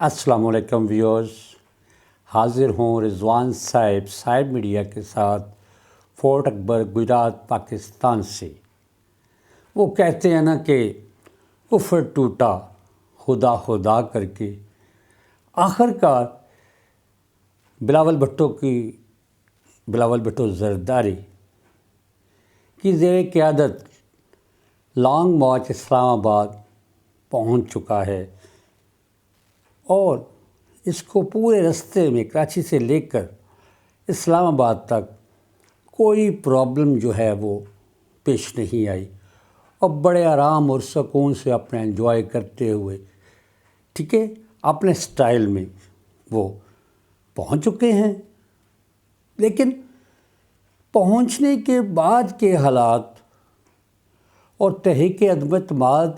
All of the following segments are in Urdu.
السلام علیکم ویورز، حاضر ہوں رضوان صاحب میڈیا کے ساتھ فورٹ اکبر گجرات پاکستان سے۔ وہ کہتے ہیں نا کہ کفر ٹوٹا خدا خدا کر کے، آخر کار بلاول بھٹو زرداری کی زیر قیادت لانگ مارچ اسلام آباد پہنچ چکا ہے، اور اس کو پورے رستے میں کراچی سے لے کر اسلام آباد تک کوئی پرابلم جو ہے وہ پیش نہیں آئی، اور بڑے آرام اور سکون سے اپنا انجوائے کرتے ہوئے ٹھیک ہے اپنے سٹائل میں وہ پہنچ چکے ہیں۔ لیکن پہنچنے کے بعد کے حالات اور تحریک عدم اعتماد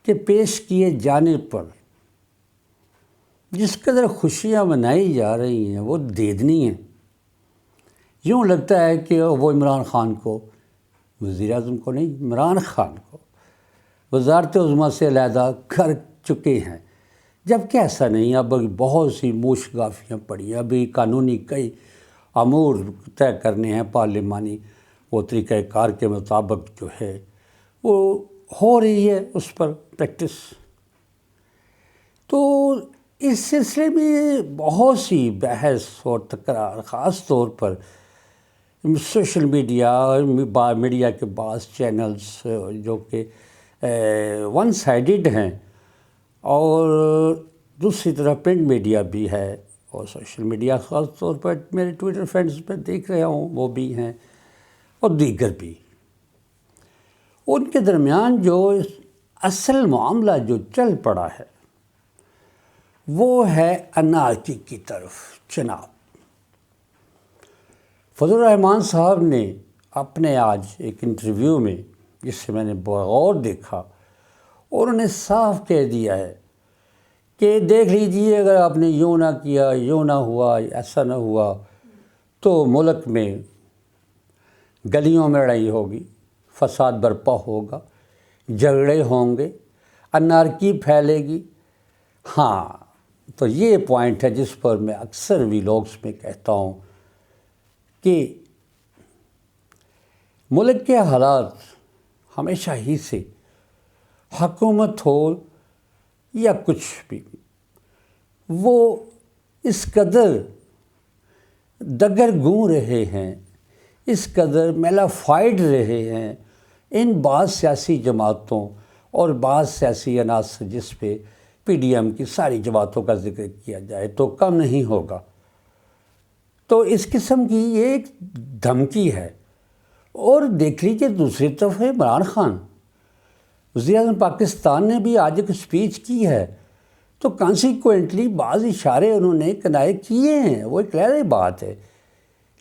کے پیش کیے جانے پر جس قدر خوشیاں منائی جا رہی ہیں وہ دیدنی ہیں۔ یوں لگتا ہے کہ وہ عمران خان کو، وزیر اعظم کو نہیں، عمران خان کو وزارت عظمیٰ سے علیحدہ کر چکے ہیں، جبکہ ایسا نہیں۔ اب بہت سی موش گافیاں پڑی ہیں، ابھی قانونی کئی امور طے کرنے ہیں، پارلیمانی وہ طریقہ کار کے مطابق جو ہے وہ ہو رہی ہے اس پر پریکٹس۔ تو اس سلسلے میں بہت سی بحث اور تکرار، خاص طور پر سوشل میڈیا کے بعض چینلز جو کہ ون سائیڈڈ ہیں، اور دوسری طرف پرنٹ میڈیا بھی ہے، اور سوشل میڈیا خاص طور پر میرے ٹویٹر فرینڈز پہ دیکھ رہا ہوں وہ بھی ہیں، اور دیگر بھی۔ ان کے درمیان جو اصل معاملہ جو چل پڑا ہے وہ ہے انارکی کی طرف جناب۔ فضل الرحمان صاحب نے اپنے آج ایک انٹرویو میں، جس سے میں نے بغور دیکھا، اور انہوں نے صاف کہہ دیا ہے کہ دیکھ لیجئے اگر آپ نے یوں نہ کیا، یوں نہ ہوا، ایسا نہ ہوا، تو ملک میں گلیوں میں لڑائی ہوگی، فساد برپا ہوگا، جھگڑے ہوں گے، انارکی پھیلے گی۔ ہاں، تو یہ پوائنٹ ہے جس پر میں اکثر ویلاگس میں کہتا ہوں کہ ملک کے حالات ہمیشہ ہی سے، حکومت ہو یا کچھ بھی، وہ اس قدر دگرگوں رہے ہیں، اس قدر میلافائڈ رہے ہیں ان بعض سیاسی جماعتوں اور بعض سیاسی عناصر، جس پہ پی ڈی ایم کی ساری جماعتوں کا ذکر کیا جائے تو کم نہیں ہوگا۔ تو اس قسم کی یہ ایک دھمکی ہے۔ اور دیکھ لیجیے دوسری طرف ہے عمران خان، وزیر اعظم پاکستان نے بھی آج ایک اسپیچ کی ہے، تو کانسیکوئنٹلی بعض اشارے انہوں نے کنائے کیے ہیں، وہ ایک لہرائی بات ہے۔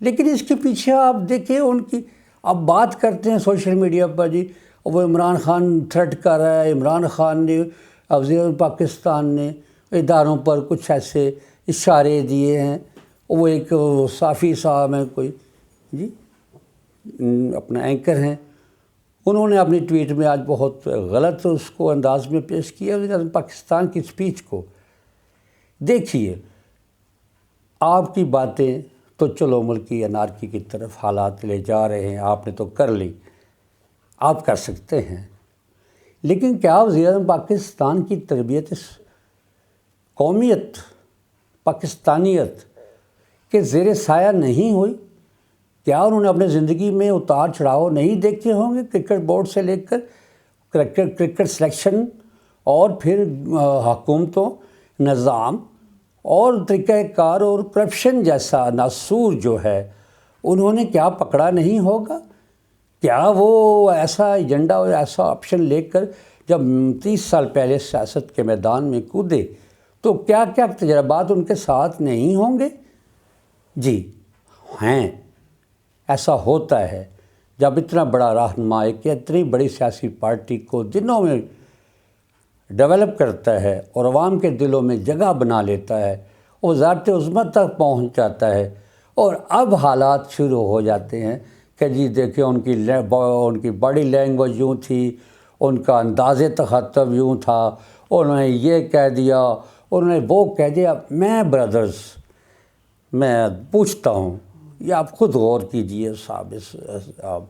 لیکن اس کے پیچھے آپ دیکھیں ان کی، اب بات کرتے ہیں سوشل میڈیا پر جی وہ عمران خان تھریٹ کر رہا ہے، عمران خان نے، وزیر اعظم پاکستان نے اداروں پر کچھ ایسے اشارے دیے ہیں۔ وہ ایک صافی صاحب ہیں کوئی جی، اپنا اینکر ہیں، انہوں نے اپنی ٹویٹ میں آج بہت غلط اس کو انداز میں پیش کیا وزیر اعظم پاکستان کی اسپیچ کو۔ دیکھیے آپ کی باتیں تو چلو ملکی انارکی کی طرف حالات لے جا رہے ہیں، آپ نے تو کر لی، آپ کر سکتے ہیں، لیکن کیا وزیر اعظم پاکستان کی تربیت اس قومیت، پاکستانیت کے زیر سایہ نہیں ہوئی؟ کیا انہوں نے اپنے زندگی میں اتار چڑھاؤ نہیں دیکھے ہوں گے؟ کرکٹ بورڈ سے لے کر کرکٹ سلیکشن، اور پھر حکومتوں، نظام اور طریقہ کار اور کرپشن جیسا ناسور جو ہے انہوں نے کیا پکڑا نہیں ہوگا؟ کیا وہ ایسا ایجنڈا اور ایسا آپشن لے کر جب 30 سال پہلے سیاست کے میدان میں کودے تو کیا کیا تجربات ان کے ساتھ نہیں ہوں گے؟ جی ہیں، ایسا ہوتا ہے جب اتنا بڑا رہنما کہ اتنی بڑی سیاسی پارٹی کو دنوں میں ڈیولپ کرتا ہے اور عوام کے دلوں میں جگہ بنا لیتا ہے، وزارت عظمیٰ تک پہنچ جاتا ہے، اور اب حالات شروع ہو جاتے ہیں کہ جی دیکھیں ان کی باڈی لینگویج یوں تھی، ان کا انداز تخاطب یوں تھا، انہوں نے یہ کہہ دیا، انہوں نے وہ کہہ دیا. میں بردرز میں پوچھتا ہوں، یہ آپ خود غور کیجئے صاحب، آپ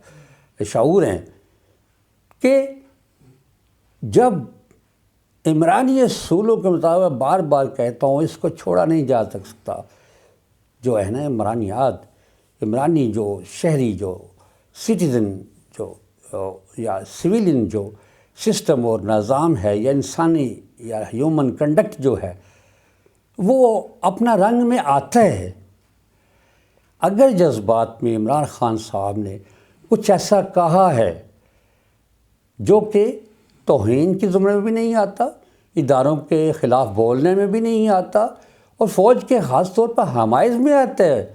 شعور ہیں کہ جب عمرانی اصولوں کے مطابق بار بار کہتا ہوں اس کو چھوڑا نہیں جا سکتا، جو ہے نا عمرانیات، عمرانی جو شہری جو سٹیزن جو یا سویلین جو سسٹم اور نظام ہے یا انسانی یا ہیومن کنڈکٹ جو ہے وہ اپنا رنگ میں آتا ہے. اگر جذبات میں عمران خان صاحب نے کچھ ایسا کہا ہے جو کہ توہین کی زمرے میں بھی نہیں آتا، اداروں کے خلاف بولنے میں بھی نہیں آتا، اور فوج کے خاص طور پر حمایت میں آتا ہے،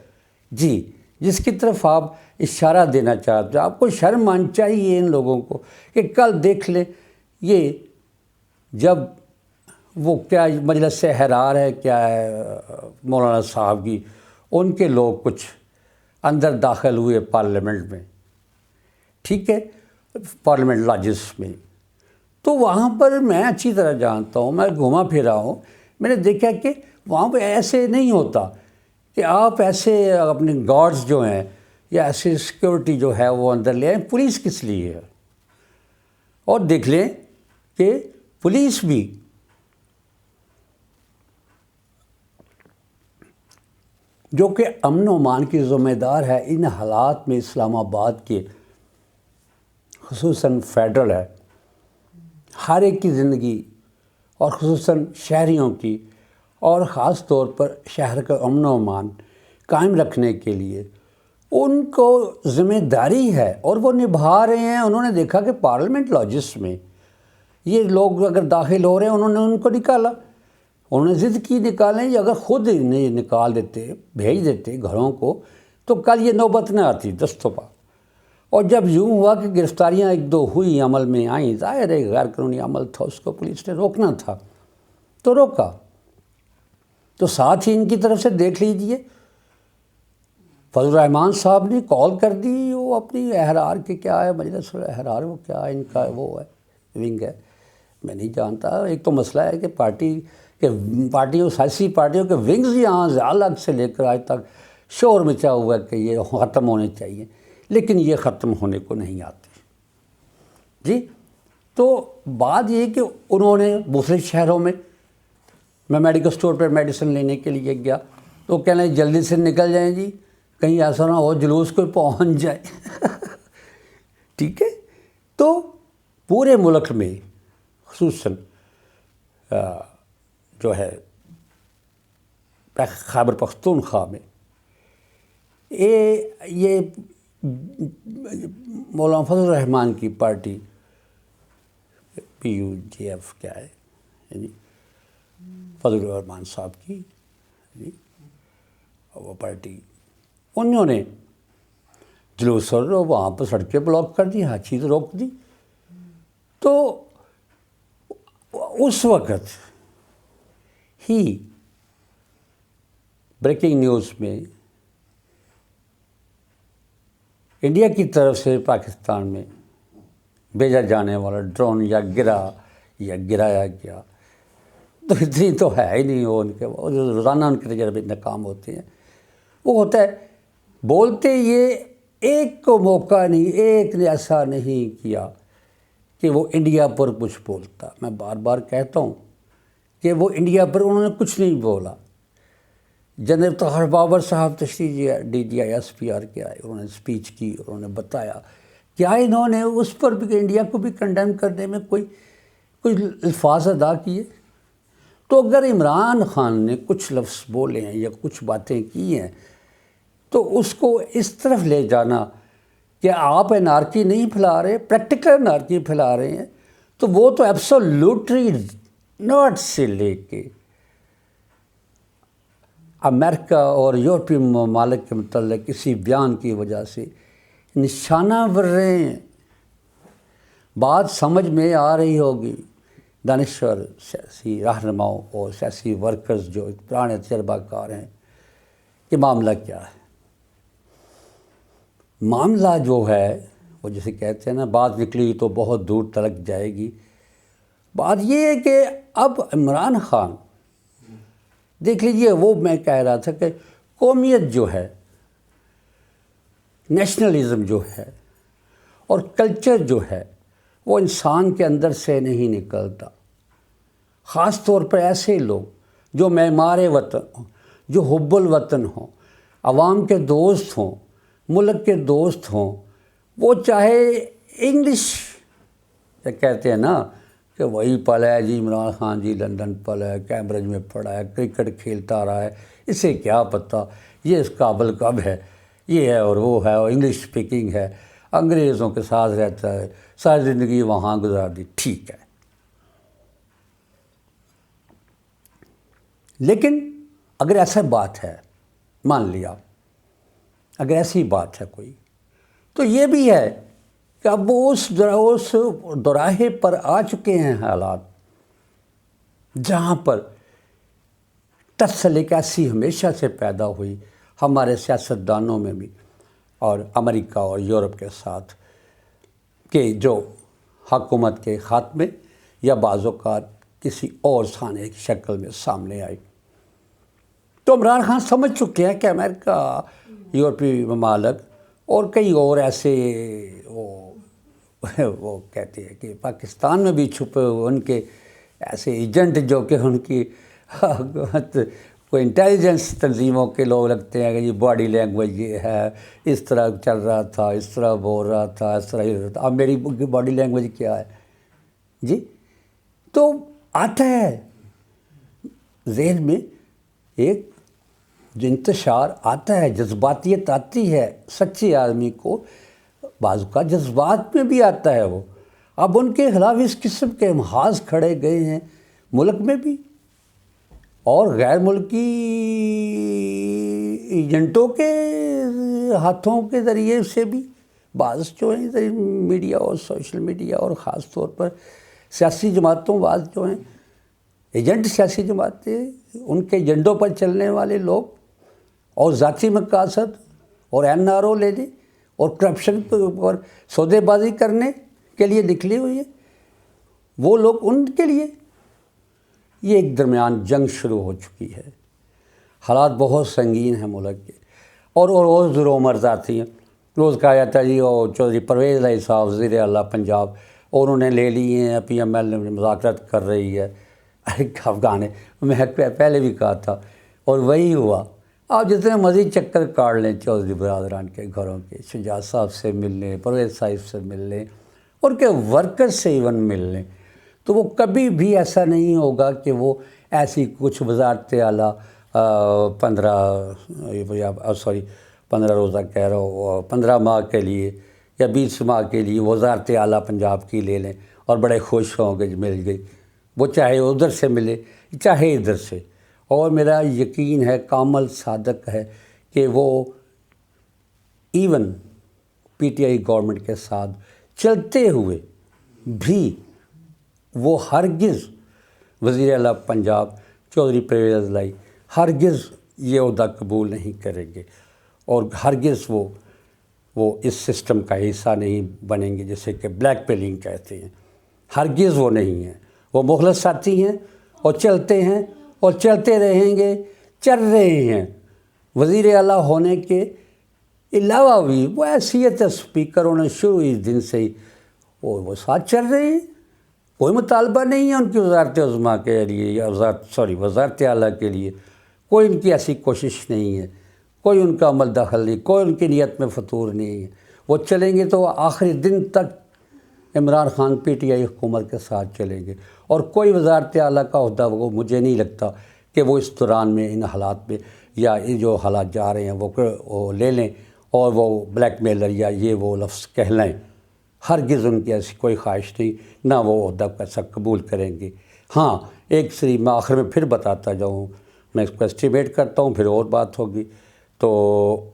جی جس کی طرف آپ اشارہ دینا چاہتے ہیں، آپ کو شرم آنی چاہیے ان لوگوں کو کہ کل دیکھ لیں یہ جب وہ کیا مجلس حرار ہے کیا ہے مولانا صاحب کی، ان کے لوگ کچھ اندر داخل ہوئے پارلیمنٹ میں، ٹھیک ہے، پارلیمنٹ لاجز میں، تو وہاں پر میں اچھی طرح جانتا ہوں، میں گھوما پھرا ہوں، میں نے دیکھا کہ وہاں پہ ایسے نہیں ہوتا کہ آپ ایسے اپنے گارڈز جو ہیں یا ایسی سیکورٹی جو ہے وہ اندر لے آئیں. پولیس کس لیے ہے؟ اور دیکھ لیں کہ پولیس بھی جو کہ امن و امان کی ذمہ دار ہے ان حالات میں اسلام آباد کے خصوصاً فیڈرل ہے، ہر ایک کی زندگی اور خصوصاً شہریوں کی اور خاص طور پر شہر کا امن و امان قائم رکھنے کے لیے ان کو ذمہ داری ہے اور وہ نبھا رہے ہیں. انہوں نے دیکھا کہ پارلیمنٹ لاجز میں یہ لوگ اگر داخل ہو رہے ہیں، انہوں نے ان کو نکالا، انہوں نے ضد کی نکالیں. یہ اگر خود انہیں نکال دیتے، بھیج دیتے گھروں کو، تو کل یہ نوبت نہ آتی دستوں پر. اور جب یوں ہوا کہ گرفتاریاں ایک دو ہوئی، عمل میں آئیں، ظاہر ہے غیر قانونی عمل تھا، اس کو پولیس نے روکنا تھا تو روکا. تو ساتھ ہی ان کی طرف سے دیکھ لیجئے فضل الرحمان صاحب نے کال کر دی، وہ اپنی احرار کے کیا ہے مجلس احرار، وہ کیا ان کا وہ ہے ونگ ہے، میں نہیں جانتا. ایک تو مسئلہ ہے کہ پارٹیوں سیاسی پارٹیوں کے ونگز یہاں الگ سے لے کر آج تک شور مچا ہوا ہے کہ یہ ختم ہونے چاہیے، لیکن یہ ختم ہونے کو نہیں آتے. جی تو بات یہ کہ انہوں نے دوسرے شہروں میں میڈیکل اسٹور پر میڈیسن لینے کے لیے گیا تو کہنا جلدی سے نکل جائیں جی، کہیں ایسا نہ ہو جلوس کوئی پہنچ جائے. ٹھیک ہے، تو پورے ملک میں خصوصاً جو ہے خیبر پختونخوا میں یہ مولانا فضل الرحمان کی پارٹی PUGF کیا ہے، یعنی فضل الرحمان صاحب کی وہ پارٹی، انہوں نے جلوس اور وہاں پر سڑکیں بلاک کر دی، ہر چیز روک دی. تو اس وقت ہی بریکنگ نیوز میں انڈیا کی طرف سے پاکستان میں بھیجا جانے والا ڈرون یا گرایا گیا. تو اتنی تو ہے ہی نہیں وہ ان کے روزانہ ان کے تجربے ناکام ہوتے ہیں. وہ ہوتا ہے بولتے یہ ایک کو موقع نہیں، ایک نے ایسا نہیں کیا کہ وہ انڈیا پر کچھ بولتا. میں بار بار کہتا ہوں کہ وہ انڈیا پر انہوں نے کچھ نہیں بولا. جنرل طاہر بابر صاحب تشریف DGI SPR کے آئے، انہوں نے اسپیچ کی، انہوں نے بتایا کیا انہوں نے اس پر بھی انڈیا کو بھی کنڈیم کرنے میں کوئی الفاظ ادا کیے. تو اگر عمران خان نے کچھ لفظ بولے ہیں یا کچھ باتیں کی ہیں تو اس کو اس طرف لے جانا کہ آپ انارکی نہیں پھیلا رہے، پریکٹیکل انارکی پھیلا رہے ہیں، تو وہ تو ایبسولوٹلی نارتھ سے لے کے امریکہ اور یورپی ممالک کے متعلق کسی بیان کی وجہ سے نشانہ بر رہے ہیں. بات سمجھ میں آ رہی ہوگی دانشور سیاسی رہنماؤں اور سیاسی ورکرز جو پرانے تجربہ کار ہیں کہ معاملہ کیا ہے. معاملہ جو ہے وہ جسے کہتے ہیں نا بات نکلی تو بہت دور تلک جائے گی. بات یہ ہے کہ اب عمران خان دیکھ لیجئے، وہ میں کہہ رہا تھا کہ قومیت جو ہے، نیشنلزم جو ہے اور کلچر جو ہے، وہ انسان کے اندر سے نہیں نکلتا. خاص طور پر ایسے لوگ جو معمار وطن ہوں، جو حب الوطن ہوں، عوام کے دوست ہوں، ملک کے دوست ہوں، وہ چاہے انگلش کہتے ہیں نا کہ وہی پلا ہے جی عمران خان جی، لندن پلا ہے، کیمبرج میں پڑھا ہے، کرکٹ کھیلتا رہا ہے، اسے کیا پتہ یہ اس قابل کب ہے، یہ ہے اور وہ ہے، اور انگلش اسپیکنگ ہے، انگریزوں کے ساتھ رہتا ہے، ساری زندگی وہاں گزار دی. ٹھیک ہے، لیکن اگر ایسا بات ہے، مان لیا اگر ایسی بات ہے کوئی، تو یہ بھی ہے کہ اب وہ اس دوراہے پر آ چکے ہیں حالات جہاں پر تصل ایسی ہمیشہ سے پیدا ہوئی ہمارے سیاستدانوں میں بھی اور امریکہ اور یورپ کے ساتھ، کہ جو حکومت کے خاتمے یا بعض اوقات کسی اور سانے کی شکل میں سامنے آئی. تو عمران خان سمجھ چکے ہیں کہ امریکہ، یورپی ممالک اور کئی اور ایسے وہ کہتے ہیں کہ پاکستان میں بھی چھپے ہوئے ان کے ایسے ایجنٹ جو کہ ان کی کوئی انٹیلیجنس تنظیموں کے لوگ لگتے ہیں کہ یہ باڈی لینگویج یہ ہے، اس طرح چل رہا تھا، اس طرح بول رہا تھا، اس طرح ہی رہا. اب میری باڈی لینگویج کیا ہے جی؟ تو آتا ہے ذہن میں ایک جو انتشار آتا ہے، جذباتیت آتی ہے سچے آدمی کو، بعض کا جذبات میں بھی آتا ہے وہ. اب ان کے خلاف اس قسم کے محاذ کھڑے گئے ہیں ملک میں بھی اور غیر ملکی ایجنٹوں کے ہاتھوں کے ذریعے سے بھی. بعض جو ہیں میڈیا اور سوشل میڈیا اور خاص طور پر سیاسی جماعتوں، بعض جو ہیں ایجنٹ سیاسی جماعتیں، ان کے ایجنڈوں پر چلنے والے لوگ اور ذاتی مقاصد اور NRO لینے اور کرپشن اور سودے بازی کرنے کے لیے نکلی ہوئی ہے وہ لوگ، ان کے لیے یہ ایک درمیان جنگ شروع ہو چکی ہے. حالات بہت سنگین ہیں ملک کے، اور روز مرز آتی ہیں. روز کہا جاتا ہے جی وہ چودھری پرویز الہی صاحب وزیر اعلیٰ پنجاب، اور انہوں نے لے لی ہیں PML مذاکرات کر رہی ہے. افغان ہے، میں پہلے بھی کہا تھا اور وہی ہوا. آپ جتنے مزید چکر کاٹ لیں چودھری برادران کے گھروں کے، شجاعت صاحب سے مل لیں، پرویز صاحب سے مل لیں، اور کے ورکر سے ایون مل لیں، تو وہ کبھی بھی ایسا نہیں ہوگا کہ وہ ایسی کچھ وزارت اعلیٰ 15 روزہ کہہ رہا ہوں، 15 ماہ کے لیے یا 20 ماہ کے لیے وزارت اعلیٰ پنجاب کی لے لیں اور بڑے خوش ہوں گے مل گئی. وہ چاہے ادھر سے ملے چاہے ادھر سے. اور میرا یقین ہے، کامل صادق ہے، کہ وہ ایون PTI گورنمنٹ کے ساتھ چلتے ہوئے بھی وہ ہرگز وزیر اعلیٰ پنجاب چودھری پرویز الہی ہرگز یہ عہدہ قبول نہیں کریں گے، اور ہرگز وہ اس سسٹم کا حصہ نہیں بنیں گے جسے کہ بلیک میلنگ کہتے ہیں. ہرگز وہ نہیں ہیں. وہ مخلص ساتھی ہیں اور چلتے ہیں اور چلتے رہیں گے، چل رہے ہیں. وزیر اعلیٰ ہونے کے علاوہ بھی وہ حیثیت اسپیکر ہونے شروع اس دن سے ہی وہ ساتھ چل رہے ہیں. کوئی مطالبہ نہیں ہے ان کی وزارت عظمیٰ کے لیے یا وزارت اعلیٰ کے لیے. کوئی ان کی ایسی کوشش نہیں ہے، کوئی ان کا عمل دخل نہیں، کوئی ان کی نیت میں فطور نہیں ہے. وہ چلیں گے تو آخری دن تک عمران خان PTI حکومت کے ساتھ چلیں گے، اور کوئی وزارت اعلیٰ کا عہدہ وہ مجھے نہیں لگتا کہ وہ اس دوران میں ان حالات میں یا یہ جو حالات جا رہے ہیں وہ لے لیں اور وہ بلیک میلر یا یہ وہ لفظ کہہ لیں. ہرگز ان کی ایسی کوئی خواہش نہیں، نہ وہ عہدہ کیسا قبول کریں گے. ہاں ایک سری میں آخر میں پھر بتاتا جاؤں، میں اس کو اسٹیمیٹ کرتا ہوں، پھر اور بات ہوگی. تو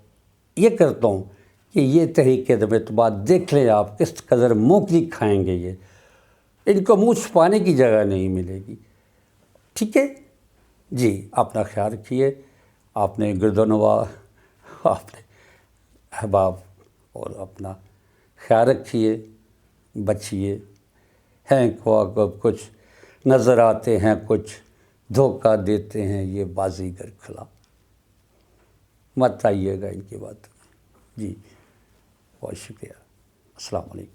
یہ کرتا ہوں کہ یہ تحریک عدم اعتماد دیکھ لیں آپ کس قدر موکلی کھائیں گے. یہ ان کو منہ چھپانے کی جگہ نہیں ملے گی. ٹھیک ہے جی، اپنا خیال رکھیے، آپ نے گرد و نواح، آپ نے احباب، اور اپنا خیال رکھیے، بچیے. ہیں کچھ نظر آتے ہیں کچھ دھوکہ دیتے ہیں یہ بازیگر کھلا. مت آئیے گا ان کی بات. جی بہت شکریہ. السلام علیکم.